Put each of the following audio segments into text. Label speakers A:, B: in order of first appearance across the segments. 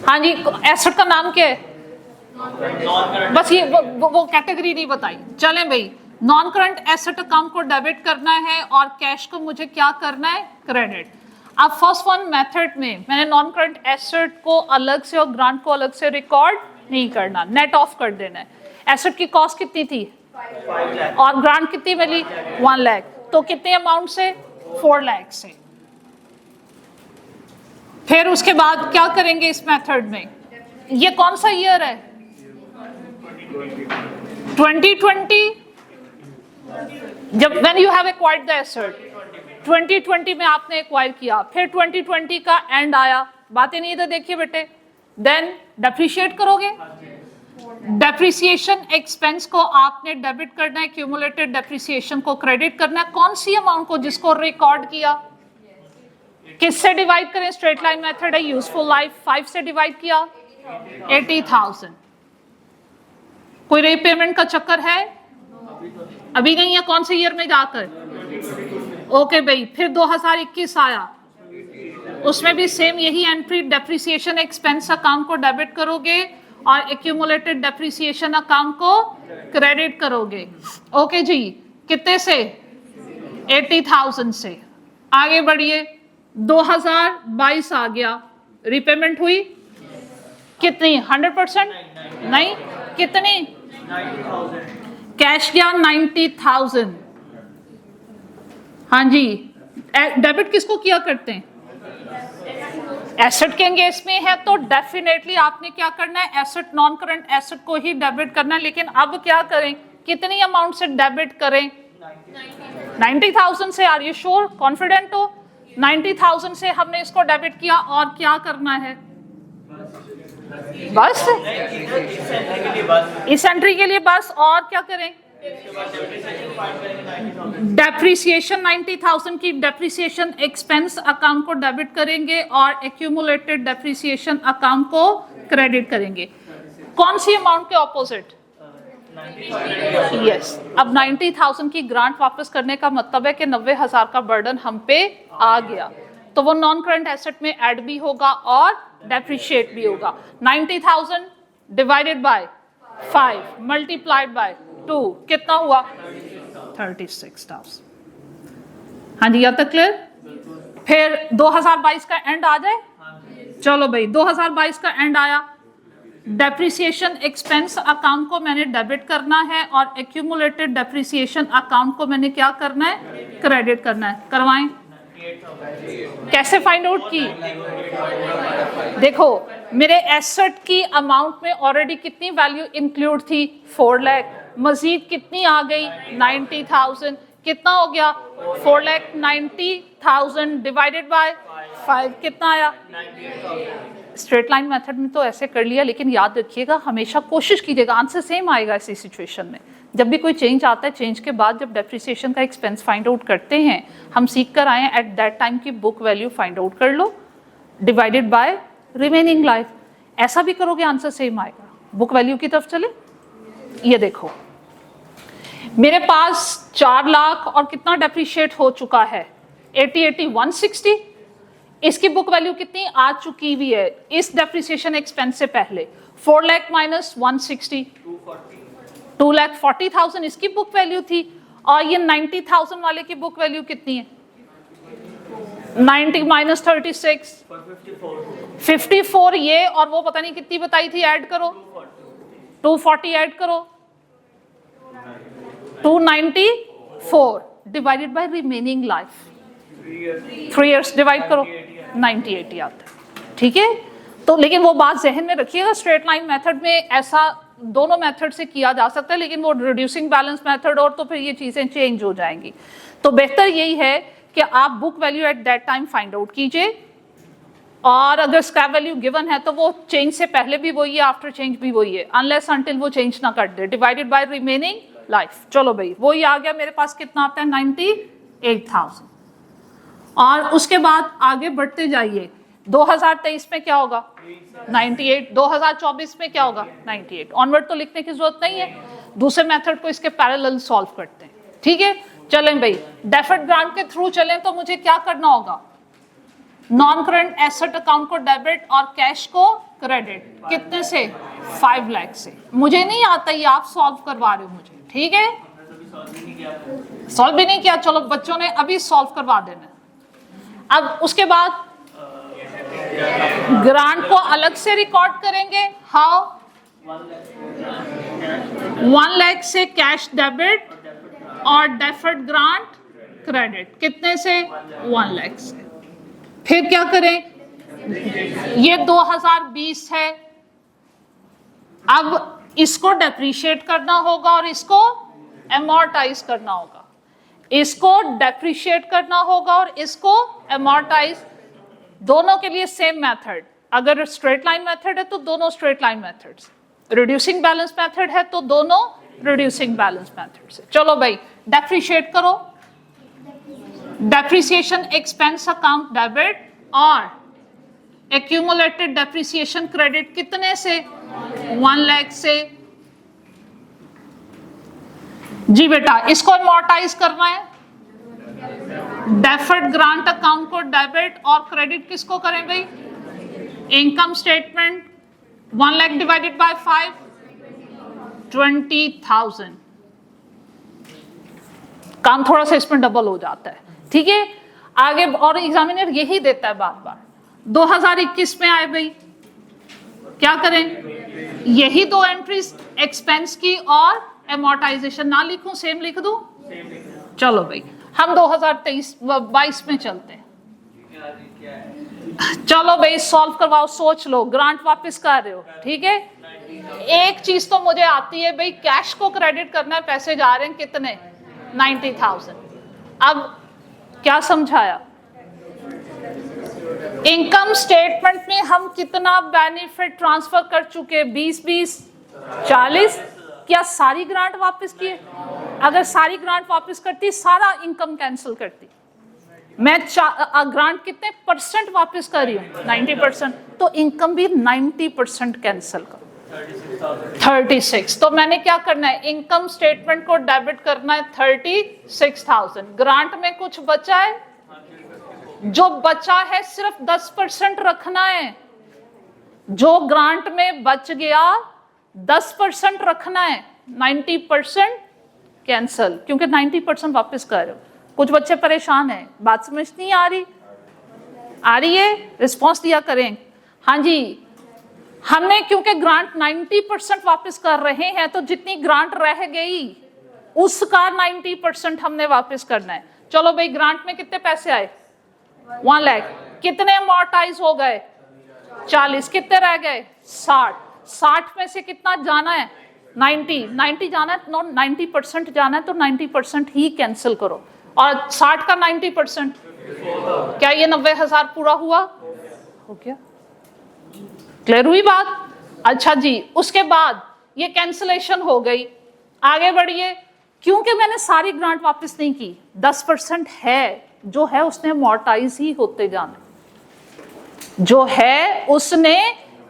A: हाँ जी, एसेट का नाम क्या है? बस ये वो कैटेगरी नहीं बताई। चलें भाई, नॉन करंट एसेट अकाउंट को डेबिट करना है और कैश को मुझे क्या करना है? क्रेडिट। अब फर्स्ट वन मेथड में मैंने नॉन करंट एसेट को अलग से और ग्रांट को अलग से रिकॉर्ड नहीं करना, नेट ऑफ कर देना है। एसेट की कॉस्ट कितनी थी? 5 लाख। और ग्रांट कितनी मिली? 1 लाख। तो कितने अमाउंट से? 4 लाख से। फिर उसके बाद क्या करेंगे इस मेथड में? ये कौन सा ईयर है? 2020, जब when you have acquired the asset 2020 में आपने एक्वायर किया, फिर 2020 का एंड आया, बातें नहीं इधर देखिए बेटे, देन डेप्रिशिएट करोगे। डेप्रिसिएशन एक्सपेंस को आपने डेबिट करना है, क्यूमुलेटेड डेप्रिसिएशन को क्रेडिट करना है। कौन सी अमाउंट को? जिसको रिकॉर्ड किया। किससे डिवाइड करें? स्ट्रेट लाइन मेथड है, यूजफुल लाइफ। 5 से डिवाइड किया 80,000। कोई रीपेमेंट का चक्कर है? अभी नहीं है। कौन से ईयर में जाकर? ओके भाई। फिर 2021 आया, उसमें भी सेम यही एंट्री, डेप्रिसिएशन एक्सपेंस अकाउंट को डेबिट करोगे और एक्यूमुलेटेड डेप्रिसिएशन अकाउंट को क्रेडिट करोगे। ओके जी, कितने से? 80,000 से। आगे बढ़िए, 2022 आ गया, रिपेमेंट हुई कितनी? 100%? नहीं, कितनी? 90,000। कैश गया 90,000। हाँ जी, डेबिट किसको किया करते हैं? एसेट के एंगेज में है तो डेफिनेटली आपने क्या करना है? एसेट, नॉन करंट एसेट को ही डेबिट करना है। लेकिन अब क्या करें? कितनी अमाउंट से डेबिट करें? 90,000 से। Are you sure? कॉन्फिडेंट हो? 90,000 से हमने इसको डेबिट किया और क्या करना है? बस इस एंट्री के लिए बस। और क्या करें? डेप्रिसिएशन 90,000 की डेप्रिसिएशन एक्सपेंस अकाउंट को डेबिट करेंगे और एक्यूमुलेटेड डेप्रिसिएशन अकाउंट को क्रेडिट करेंगे। कौन सी अमाउंट के ऑपोजिट? यस। अब 90,000 की ग्रांट वापस करने का मतलब है कि 90,000 का बर्डन हम पे आ गया, तो वो नॉन करंट एसेट में ऐड भी होगा और डेप्रिशिएट भी होगा। 90,000 डिवाइडेड बाय 5 मल्टीप्लाइड बाय 2 कितना हुआ? 36,000। हाँ जी, यहाँ तक क्लियर? फिर 2022 का एंड आ जाए। चलो भाई, 2022 का एंड आया, डेप्रिसिएशन एक्सपेंस अकाउंट को मैंने डेबिट करना है और एक्यूमुलेटेड डेप्रिसिएशन अकाउंट को मैंने क्या करना है? क्रेडिट करना है। करवाएं। कैसे फाइंड आउट की? देखो, मेरे एसेट की अमाउंट में ऑलरेडी कितनी वैल्यू इंक्लूड थी? 4 लाख। मजीद कितनी आ गई? 90,000। कितना हो गया? 4,90,000 डिवाइडेड बाय 5 कितना आया? स्ट्रेट लाइन मेथड में तो ऐसे कर लिया, लेकिन याद रखिएगा, हमेशा कोशिश कीजिएगा, आंसर सेम आएगा ऐसी सिचुएशन में। जब भी कोई चेंज आता है, चेंज के बाद जब डेप्रिसिएशन का एक्सपेंस फाइंड आउट करते हैं, हम सीख कर आए एट दैट टाइम की बुक वैल्यू फाइंड आउट कर लो डिवाइडेड बाय रिमेनिंग लाइफ। ऐसा भी करोगे आंसर सेम आएगा। बुक वैल्यू की तरफ चले। ये देखो, मेरे पास 4 लाख और कितना डेप्रिशिएट हो चुका है? 80, 160। इसकी बुक वैल्यू कितनी आ चुकी हुई है इस डेप्रिसिएशन एक्सपेंस से पहले? 4 लाख माइनस 160, 2,40,000 इसकी बुक वैल्यू थी। और ये 90,000 वाले की बुक वैल्यू कितनी है? 90 माइनस 36, 54 ये, और वो पता नहीं कितनी बताई थी, ऐड करो 240, ऐड करो 294 divided by remaining life 3 years divide करो 90/80 आता है। ठीक है, तो लेकिन वो बात जहन में रखिएगा, स्ट्रेट लाइन मेथड में ऐसा दोनों मेथड से किया जा सकता है, लेकिन वो रिड्यूसिंग बैलेंस मेथड और तो फिर ये चीजें चेंज हो जाएंगी। तो बेहतर यही है कि आप book value at that time find out कीजिए, और अगर स्क्रैप वैल्यू गिवन है तो वो चेंज से पहले भी वही है, आफ्टर चेंज भी वही है, अनलेस अनटिल वो चेंज ना कर दे, डिवाइडेड बाय रिमेनिंग लाइफ। चलो भाई, वही आ गया मेरे पास। कितना आता है? 98,000। और उसके बाद आगे बढ़ते जाइए, 2023 में क्या होगा? 98। 2024 में क्या होगा? 98। ऑनवर्ड तो लिखने की जरूरत नहीं है, दूसरे मेथड को इसके पैरेलल सॉल्व करते हैं। ठीक है, चलें भाई, डेफर्ड ग्रांट के थ्रू चलें तो मुझे क्या करना होगा? नॉन करंट एसेट अकाउंट को डेबिट और कैश को क्रेडिट। कितने से? 5 लाख से। मुझे नहीं आता, ये आप सॉल्व करवा रहे हो मुझे, ठीक है? सॉल्व भी नहीं किया, चलो बच्चों ने अभी सॉल्व करवा देना। अब उसके बाद ग्रांट को अलग से रिकॉर्ड करेंगे। हाउ? 1 लाख से कैश डेबिट और डेफर्ड ग्रांट क्रेडिट। कितने से? 1 लाख से। फिर क्या करें? ये 2020 है, अब इसको डेप्रिशिएट करना होगा और इसको एमोर्टाइज करना होगा। इसको डेप्रिशिएट करना होगा और इसको एमोर्टाइज, दोनों के लिए सेम मेथड। अगर स्ट्रेट लाइन मेथड है तो दोनों straight line methods, reducing balance method है तो दोनों रिड्यूसिंग बैलेंस मेथड से। चलो भाई डेप्रिशिएट करो। डेप्रिसिएशन एक्सपेंस अकाउंट डेबिट और एक्यूमुलेटेड डेप्रिसिएशन क्रेडिट कितने से? 1 लाख से। जी बेटा, इसको अमोर्टाइज करना है। डेफर्ड ग्रांट अकाउंट को डेबिट और क्रेडिट किसको करें भाई? Income statement 1 lakh divided by 5, 20,000। काम थोड़ा सा इसमें डबल हो जाता है, ठीक है? आगे और एग्जामिनर यही देता है बार बार। 2021 में आए भाई, क्या करें? यही 2 एंट्रीज, एक्सपेंस की और एमोर्टाइजेशन। ना लिखूं, सेम लिख दूं? चलो भाई हम 2023-22 में चलते हैं। चलो भाई सॉल्व करवाओ, सोच लो। ग्रांट वापस कर रहे हो, ठीक है? एक चीज तो मुझे आती है भाई, कैश को क्रेडिट करना है, पैसे जा रहे हैं कितने? 90,000। अब क्या समझाया? इनकम स्टेटमेंट में हम कितना बेनिफिट ट्रांसफर कर चुके? 20-20, 40। क्या सारी ग्रांट वापस किए? अगर सारी ग्रांट वापस करती, सारा इनकम कैंसिल करती। मैं ग्रांट कितने परसेंट वापस कर रही हूँ? 90%। तो इनकम भी 90% कैंसिल करो, 36। तो मैंने क्या करना है? इनकम स्टेटमेंट को डेबिट करना है 36,000। ग्रांट में कुछ बचा है? जो बचा है सिर्फ 10% रखना है। जो ग्रांट में बच गया 10% रखना है, 90% कैंसल, क्योंकि 90% वापस कर रहे हो। कुछ बच्चे परेशान हैं, बात समझ नहीं आ रही? आ रही है? रिस्पॉन्स दिया करें। हाँ जी, हमने क्योंकि ग्रांट 90% वापस कर रहे हैं, तो जितनी ग्रांट रह गई उसका 90% हमने वापस करना है। चलो भाई, ग्रांट में कितने पैसे आए? 1 लाख। कितने अमोर्टाइज हो गए? 40। कितने रह गए? 60। 60 में से कितना जाना है? 90 जाना है, 90% जाना है, तो 90% ही कैंसिल करो। और 60 का 90%, क्या ये 90,000 पूरा हुआ? हो गया? क्लियर हुई बात? अच्छा जी, उसके बाद ये कैंसिलेशन हो गई। आगे बढ़िए। क्योंकि मैंने सारी ग्रांट वापस नहीं की, 10% है, जो है उसने अमोर्टाइज ही होते जाना, जो है उसने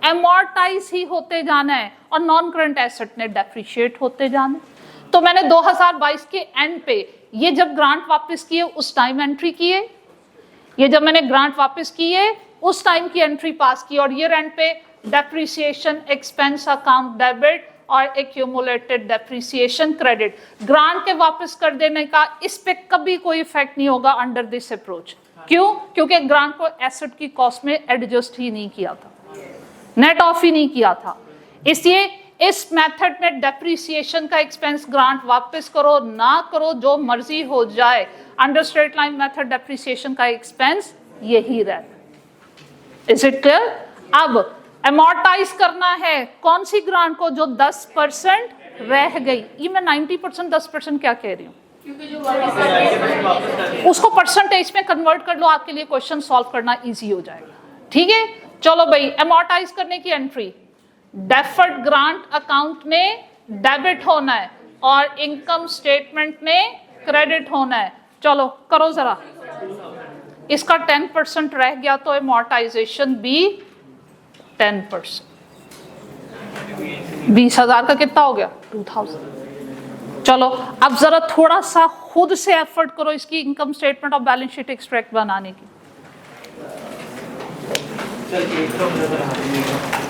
A: अमोर्टाइज ही होते जाना है, और नॉन करंट एसेट ने डेप्रिशिएट होते जाना। तो मैंने 2022 के एंड पे ये जब ग्रांट वापस किए उस टाइम एंट्री किए, ये जब मैंने ग्रांट वापस किए उस टाइम की एंट्री पास की, और ईयर एंड पे डेप्रिसिएशन एक्सपेंस अकाउंट डेबिट और एक्यूमुलेटेड डेप्रिसिएशन क्रेडिट। ग्रांट के वापस कर देने का इस पे कभी कोई इफेक्ट नहीं होगा अंडर दिस अप्रोच। क्यों? क्योंकि ग्रांट को एसेट की कॉस्ट में एडजस्ट ही नहीं किया था, नेट ऑफ ही नहीं किया था। इसलिए इस मेथड में डेप्रिसिएशन का एक्सपेंस ग्रांट वापस करो ना करो, जो मर्जी हो जाए, under straight line method depreciation का एक्सपेंस यही रहता। Is it clear? अब अमोर्टाइज करना है कौन सी ग्रांट को? जो 10% रह गई। ये मैं 90% 10% क्या कह रही हूँ? उसको परसेंटेज में कन्वर्ट कर लो, आपके लिए क्वेश्चन सॉल्व करना इजी हो जाएगा। ठीक है, चलो भाई, अमोर्टाइज करने की एंट्री डेफर्ड ग्रांट अकाउंट में डेबिट होना है और इनकम स्टेटमेंट में क्रेडिट होना है। चलो करो जरा, इसका 10% रह गया तो अमोर्टाइजेशन भी 10%। 20,000 का कितना हो गया? 2,000। चलो अब जरा थोड़ा सा खुद से एफर्ट करो इसकी इनकम स्टेटमेंट और बैलेंस शीट एक्सट्रैक्ट बनाने की।
B: चल एक तो नजर आ रही है